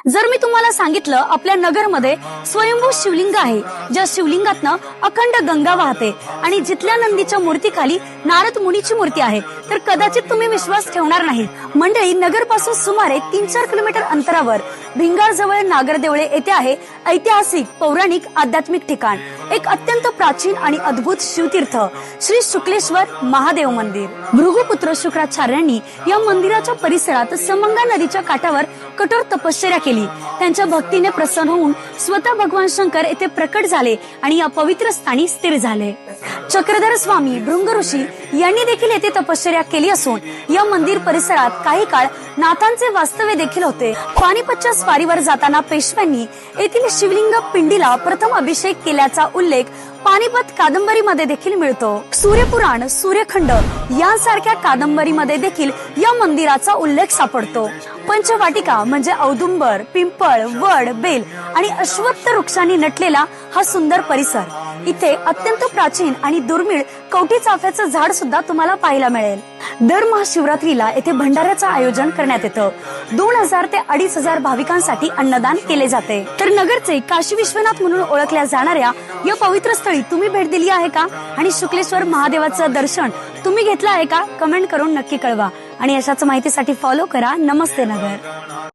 जर मी तुम्हाला सांगितलं आपल्या नगरमध्ये स्वयंभू शिवलिंग आहे, ज्या शिवलिंगातनं अखंड गंगा वाहते आणि जिथल्या नंदीच्या मूर्तीखाली नारद मुनीची मूर्ती आहे, तर कदाचित तुम्ही विश्वास ठेवणार नाही. मंडळी, नगर पासून सुमारे 3-4 किलोमीटर अंतरावर भिंगार जवळ नागरदेवळे येथे आहे ऐतिहासिक पौराणिक आध्यात्मिक ठिकाण, एक अत्यंत प्राचीन आणि अद्भुत शिवतीर्थ श्री शुक्लेश्वर महादेव मंदिर. भृगुपुत्र शुक्राचार्यांनी या मंदिराच्या परिसरात समंगा नदीच्या काठावर कठोर तपश्चर्या केली. त्यांच्या भक्तीने प्रसन्न होऊन स्वतः भगवान शंकर येथे प्रकट झाले आणि या पवित्र स्थानी स्थिर झाले. चक्रधर स्वामी भृंग ऋषी यांनी देखील येथे तपश्चर्या केली असून या मंदिर परिसरात काही काळ नाथांचे वास्तव्य देखील होते. पानिपतच्या स्वारीवर जाताना पेशव्यांनी येथील शिवलिंग पिंडीला प्रथम अभिषेक केल्याचा उल्लेख पानिपत कादंबरीमध्ये देखील मिळतो. सूर्यपुराण, सूर्यखंड यांसारख्या कादंबरीमध्ये देखील या मंदिराचा उल्लेख सापडतो. पंचवाटिका म्हणजे औदुंबर, पिंपळ, वड, बेल आणि अश्वत्थ वृक्षांनी नटलेला हा सुंदर परिसर. इथे अत्यंत प्राचीन आणि दुर्मिळ कवठी चाफ्याचं झाड सुद्धा तुम्हाला पाहायला मिळेल. दर महाशिवरात्रीला येथे भंडाऱ्याचं आयोजन करण्यात येतं. 2000 ते 2500 भाविकांसाठी अन्नदान केले जाते. तर नगरचे काशी विश्वनाथ म्हणून ओळखल्या जाणाऱ्या या पवित्र स्थळी तुम्ही भेट दिली आहे का? आणि शुक्लेश्वर महादेवाचं दर्शन तुम्ही घेतलं आहे का? कमेंट करून नक्की कळवा. आणि अशाच माहितीसाठी फॉलो करा नमस्ते नगर.